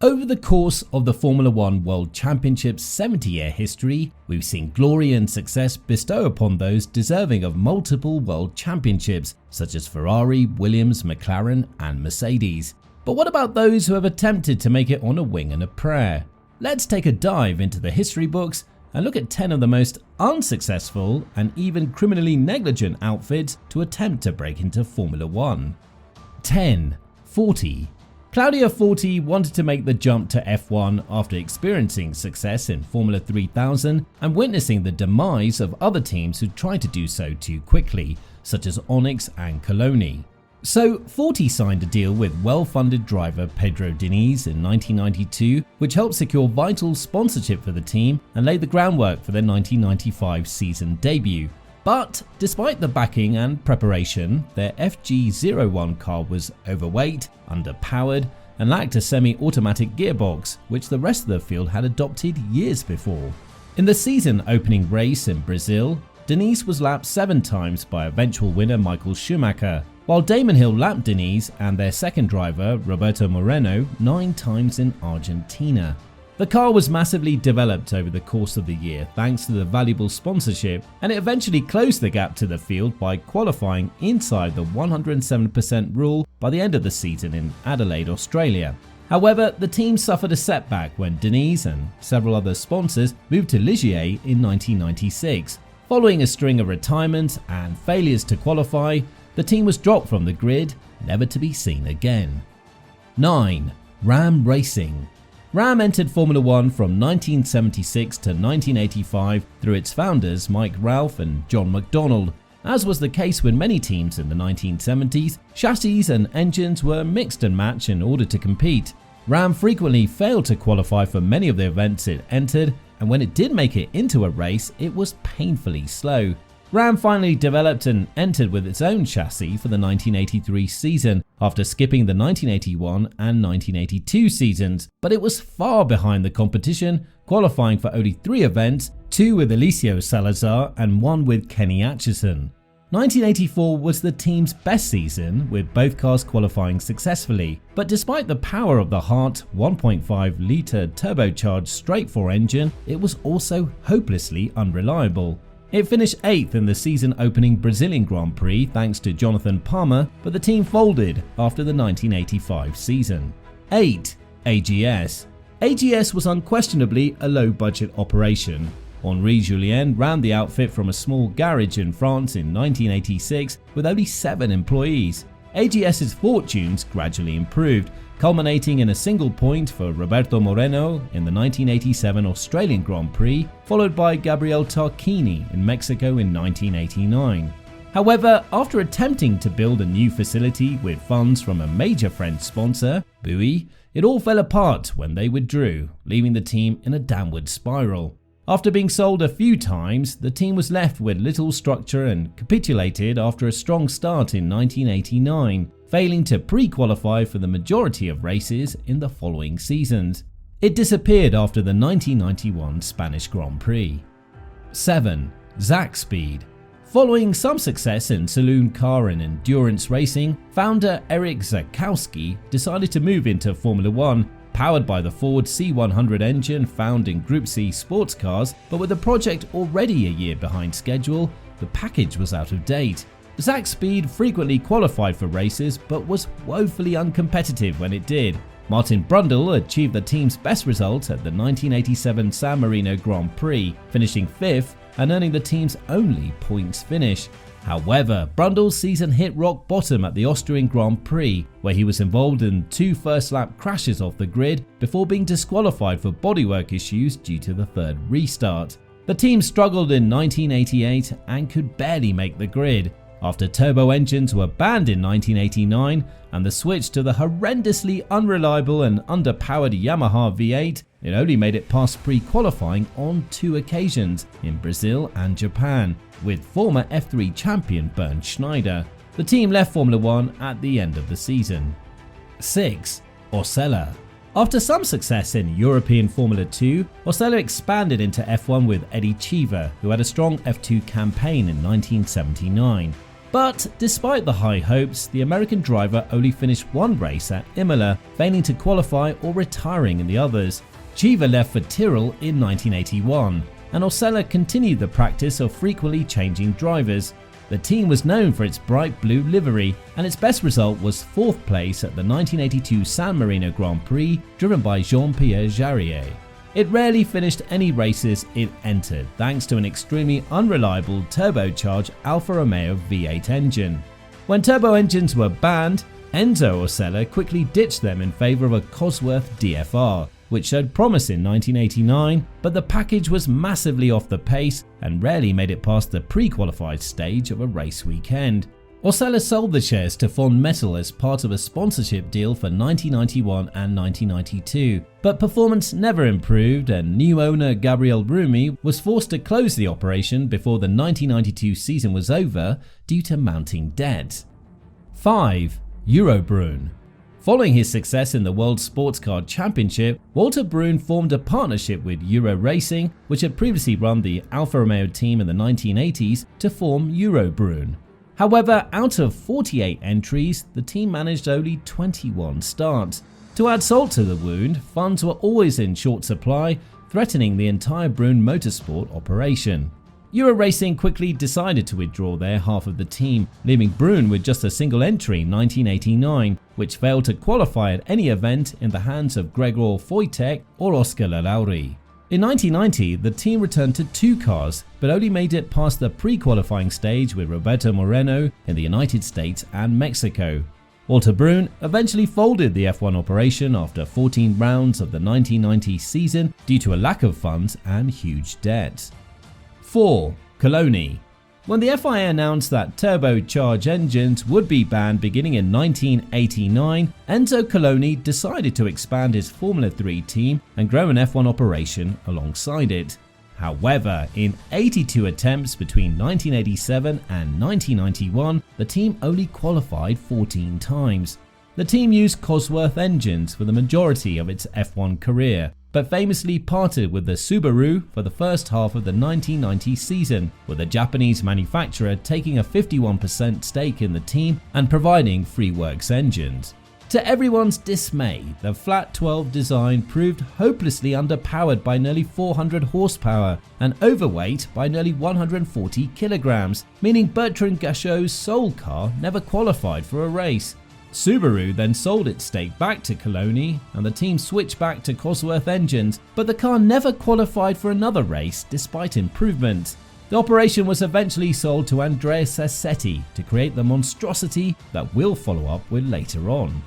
Over the course of the Formula One World Championship's 70-year history, we've seen glory and success bestow upon those deserving of multiple world championships, such as Ferrari, Williams, McLaren, and Mercedes. But what about those who have attempted to make it on a wing and a prayer? Let's take a dive into the history books and look at 10 of the most unsuccessful and even criminally negligent outfits to attempt to break into Formula One. 10. Forti. Claudia Forti wanted to make the jump to F1 after experiencing success in Formula 3000 and witnessing the demise of other teams who tried to do so too quickly, such as Onyx and Coloni. So Forti signed a deal with well-funded driver Pedro Diniz in 1992, which helped secure vital sponsorship for the team and lay the groundwork for their 1995 season debut. But despite the backing and preparation, their FG01 car was overweight, underpowered, and lacked a semi-automatic gearbox, which the rest of the field had adopted years before. In the season opening race in Brazil, Diniz was lapped 7 times by eventual winner Michael Schumacher, while Damon Hill lapped Diniz and their second driver Roberto Moreno 9 times in Argentina. The car was massively developed over the course of the year thanks to the valuable sponsorship, and it eventually closed the gap to the field by qualifying inside the 107% rule by the end of the season in Adelaide, Australia. However, the team suffered a setback when Diniz and several other sponsors moved to Ligier in 1996. Following a string of retirements and failures to qualify, the team was dropped from the grid, never to be seen again. 9. Ram Racing. Ram entered Formula One from 1976 to 1985 through its founders Mike Ralph and John McDonald. As was the case with many teams in the 1970s, chassis and engines were mixed and matched in order to compete. Ram frequently failed to qualify for many of the events it entered, and when it did make it into a race, it was painfully slow. Ram finally developed and entered with its own chassis for the 1983 season after skipping the 1981 and 1982 seasons, but it was far behind the competition, qualifying for only 3 events, 2 with Eliseo Salazar and 1 with Kenny Atchison. 1984 was the team's best season, with both cars qualifying successfully, but despite the power of the Hart 1.5-litre turbocharged straight-4 engine, it was also hopelessly unreliable. It finished 8th in the season-opening Brazilian Grand Prix thanks to Jonathan Palmer, but the team folded after the 1985 season. 8. AGS. AGS was unquestionably a low-budget operation. Henri Julien ran the outfit from a small garage in France in 1986 with only 7 employees. AGS's fortunes gradually improved, culminating in a single point for Roberto Moreno in the 1987 Australian Grand Prix, followed by Gabriel Tarquini in Mexico in 1989. However, after attempting to build a new facility with funds from a major French sponsor, Bouygues, it all fell apart when they withdrew, leaving the team in a downward spiral. After being sold a few times, the team was left with little structure and capitulated after a strong start in 1989, failing to pre-qualify for the majority of races in the following seasons. It disappeared after the 1991 Spanish Grand Prix. 7. Zakspeed. Following some success in saloon car and endurance racing, founder Eric Zakowski decided to move into Formula One, powered by the Ford C100 engine found in Group C sports cars, but with the project already a year behind schedule, the package was out of date. Zakspeed frequently qualified for races but was woefully uncompetitive when it did. Martin Brundle achieved the team's best result at the 1987 San Marino Grand Prix, finishing 5th and earning the team's only points finish. However, Brundle's season hit rock bottom at the Austrian Grand Prix, where he was involved in 2 first-lap crashes off the grid before being disqualified for bodywork issues due to the 3rd restart. The team struggled in 1988 and could barely make the grid. After turbo engines were banned in 1989 and the switch to the horrendously unreliable and underpowered Yamaha V8, it only made it past pre-qualifying on 2 occasions, in Brazil and Japan, with former F3 champion Bernd Schneider. The team left Formula One at the end of the season. 6. Osella. After some success in European Formula 2, Osella expanded into F1 with Eddie Cheever, who had a strong F2 campaign in 1979. But despite the high hopes, the American driver only finished one race at Imola, failing to qualify or retiring in the others. Chiva left for Tyrrell in 1981, and Osella continued the practice of frequently changing drivers. The team was known for its bright blue livery, and its best result was 4th place at the 1982 San Marino Grand Prix, driven by Jean-Pierre Jarier. It rarely finished any races it entered, thanks to an extremely unreliable turbocharged Alfa Romeo V8 engine. When turbo engines were banned, Enzo Osella quickly ditched them in favour of a Cosworth DFR, which showed promise in 1989, but the package was massively off the pace and rarely made it past the pre-qualified stage of a race weekend. Osella sold the shares to Fond Metal as part of a sponsorship deal for 1991 and 1992, but performance never improved and new owner Gabriel Rumi was forced to close the operation before the 1992 season was over due to mounting debt. 5. EuroBrune. Following his success in the World Sports Car Championship, Walter Brune formed a partnership with Euro Racing, which had previously run the Alfa Romeo team in the 1980s, to form EuroBrune. However, out of 48 entries, the team managed only 21 starts. To add salt to the wound, funds were always in short supply, threatening the entire Brune Motorsport operation. Euro Racing quickly decided to withdraw their half of the team, leaving Brune with just a single entry in 1989, which failed to qualify at any event in the hands of Gregor Wojtek or Oscar Lalauri. In 1990, the team returned to 2 cars, but only made it past the pre-qualifying stage with Roberto Moreno in the United States and Mexico. Walter Brune eventually folded the F1 operation after 14 rounds of the 1990 season due to a lack of funds and huge debt. 4. Coloni. When the FIA announced that turbocharged engines would be banned beginning in 1989, Enzo Coloni decided to expand his Formula 3 team and grow an F1 operation alongside it. However, in 82 attempts between 1987 and 1991, the team only qualified 14 times. The team used Cosworth engines for the majority of its F1 career, but famously parted with the Subaru for the first half of the 1990 season, with the Japanese manufacturer taking a 51% stake in the team and providing Freeworks engines. To everyone's dismay, the flat 12 design proved hopelessly underpowered by nearly 400 horsepower and overweight by nearly 140 kilograms, meaning Bertrand Gachot's sole car never qualified for a race. Subaru then sold its stake back to Coloni and the team switched back to Cosworth engines, but the car never qualified for another race despite improvements. The operation was eventually sold to Andrea Sassetti to create the monstrosity that we'll follow up with later on.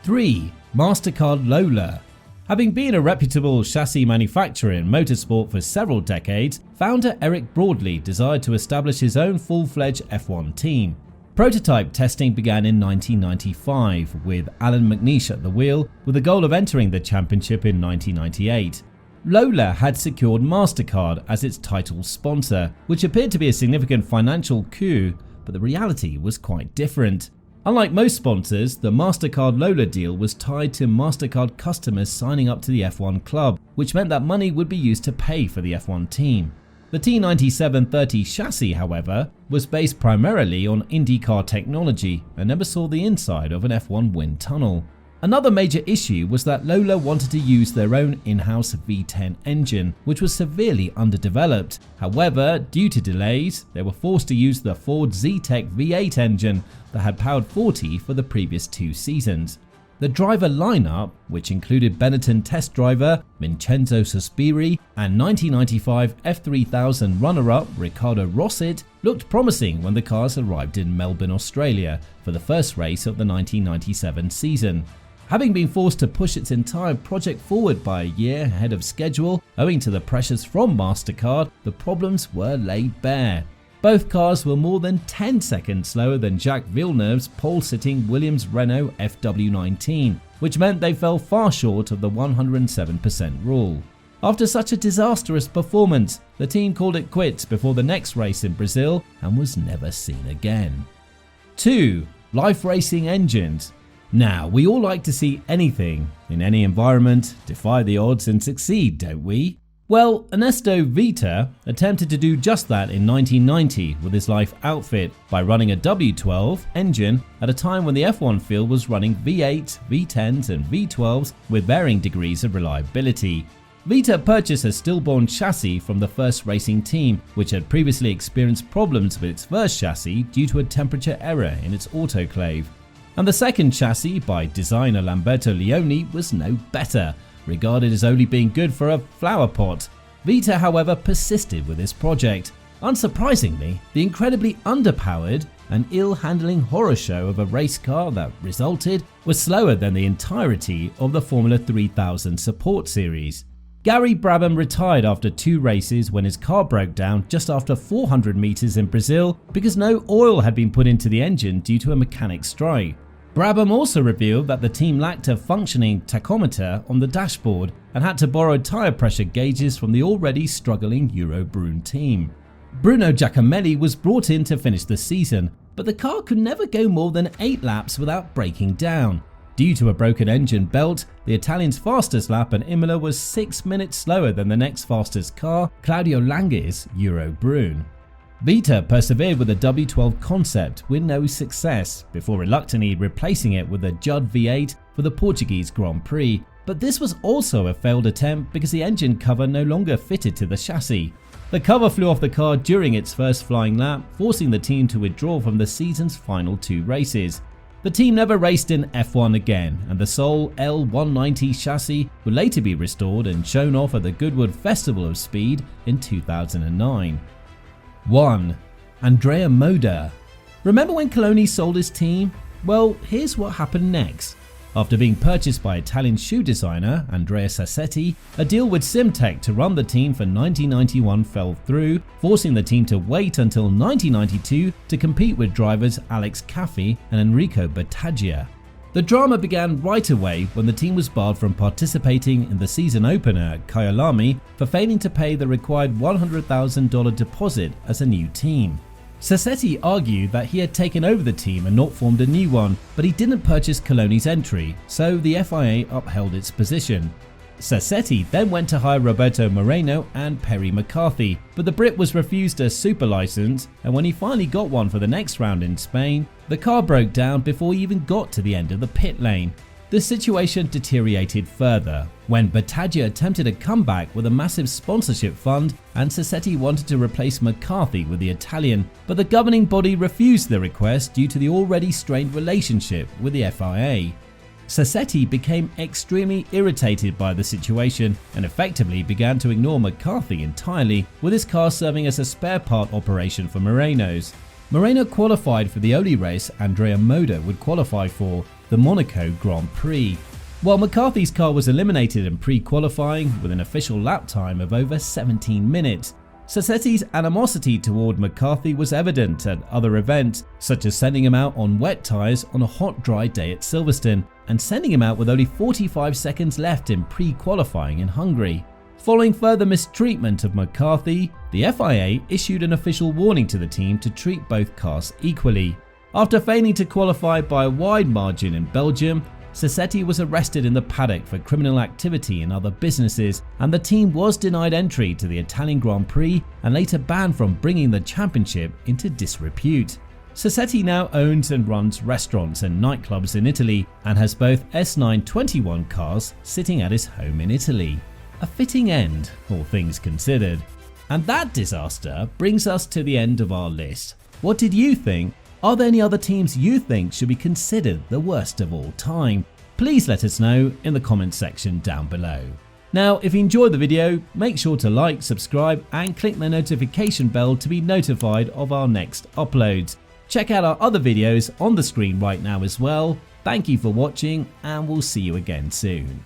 3. MasterCard Lola. Having been a reputable chassis manufacturer in motorsport for several decades, founder Eric Broadley desired to establish his own full-fledged F1 team. Prototype testing began in 1995 with Alan McNeish at the wheel, with the goal of entering the championship in 1998. Lola had secured MasterCard as its title sponsor, which appeared to be a significant financial coup, but the reality was quite different. Unlike most sponsors, the MasterCard Lola deal was tied to MasterCard customers signing up to the F1 club, which meant that money would be used to pay for the F1 team. The T9730 chassis, however, was based primarily on IndyCar technology and never saw the inside of an F1 wind tunnel. Another major issue was that Lola wanted to use their own in-house V10 engine, which was severely underdeveloped. However, due to delays, they were forced to use the Ford Z-Tech V8 engine that had powered 40 for the previous 2 seasons. The driver lineup, which included Benetton test driver Vincenzo Sospiri and 1995 F3000 runner-up Ricardo Rossit, looked promising when the cars arrived in Melbourne, Australia for the first race of the 1997 season. Having been forced to push its entire project forward by a year ahead of schedule owing to the pressures from MasterCard, the problems were laid bare. Both cars were more than 10 seconds slower than Jacques Villeneuve's pole-sitting Williams-Renault FW19, which meant they fell far short of the 107% rule. After such a disastrous performance, the team called it quits before the next race in Brazil and was never seen again. 2. Life Racing Engines. Now, we all like to see anything, in any environment, defy the odds and succeed, don't we? Well, Ernesto Vita attempted to do just that in 1990 with his Life outfit by running a W12 engine at a time when the F1 field was running V8, V10s and V12s with varying degrees of reliability. Vita purchased a stillborn chassis from the first racing team, which had previously experienced problems with its first chassis due to a temperature error in its autoclave. And the second chassis by designer Lamberto Leone was no better, regarded as only being good for a flower pot. Vita, however, persisted with this project. Unsurprisingly, the incredibly underpowered and ill-handling horror show of a race car that resulted was slower than the entirety of the Formula 3000 support series. Gary Brabham retired after 2 races when his car broke down just after 400 meters in Brazil because no oil had been put into the engine due to a mechanic strike. Brabham also revealed that the team lacked a functioning tachometer on the dashboard and had to borrow tyre pressure gauges from the already struggling EuroBrune team. Bruno Giacomelli was brought in to finish the season, but the car could never go more than 8 laps without breaking down. Due to a broken engine belt, the Italian's fastest lap at Imola was 6 minutes slower than the next fastest car, Claudio Langhi's EuroBrune. Vita persevered with the W12 concept with no success, before reluctantly replacing it with a Judd V8 for the Portuguese Grand Prix, but this was also a failed attempt because the engine cover no longer fitted to the chassis. The cover flew off the car during its first flying lap, forcing the team to withdraw from the season's final 2 races. The team never raced in F1 again, and the sole L190 chassis would later be restored and shown off at the Goodwood Festival of Speed in 2009. 1. Andrea Moda. Remember when Coloni sold his team? Well, here's what happened next. After being purchased by Italian shoe designer Andrea Sassetti, a deal with Simtech to run the team for 1991 fell through, forcing the team to wait until 1992 to compete with drivers Alex Caffi and Enrico Battaglia. The drama began right away when the team was barred from participating in the season opener at Kyalami for failing to pay the required $100,000 deposit as a new team. Sassetti argued that he had taken over the team and not formed a new one, but he didn't purchase Coloni's entry, so the FIA upheld its position. Sassetti then went to hire Roberto Moreno and Perry McCarthy, but the Brit was refused a super license, and when he finally got one for the next round in Spain, the car broke down before he even got to the end of the pit lane. The situation deteriorated further when Battaglia attempted a comeback with a massive sponsorship fund, and Sassetti wanted to replace McCarthy with the Italian, but the governing body refused the request due to the already strained relationship with the FIA. Sassetti became extremely irritated by the situation and effectively began to ignore McCarthy entirely, with his car serving as a spare part operation for Moreno's. Moreno qualified for the only race Andrea Moda would qualify for, the Monaco Grand Prix, while McCarthy's car was eliminated in pre-qualifying with an official lap time of over 17 minutes. Sassetti's animosity toward McCarthy was evident at other events, such as sending him out on wet tyres on a hot dry day at Silverstone and sending him out with only 45 seconds left in pre-qualifying in Hungary. Following further mistreatment of McCarthy, the FIA issued an official warning to the team to treat both cars equally. After failing to qualify by a wide margin in Belgium, Sassetti was arrested in the paddock for criminal activity in other businesses, and the team was denied entry to the Italian Grand Prix and later banned from bringing the championship into disrepute. Sassetti now owns and runs restaurants and nightclubs in Italy and has both S921 cars sitting at his home in Italy. A fitting end, all things considered. And that disaster brings us to the end of our list. What did you think? Are there any other teams you think should be considered the worst of all time? Please let us know in the comment section down below. Now, if you enjoyed the video, make sure to like, subscribe and click the notification bell to be notified of our next uploads. Check out our other videos on the screen right now as well. Thank you for watching, and we'll see you again soon.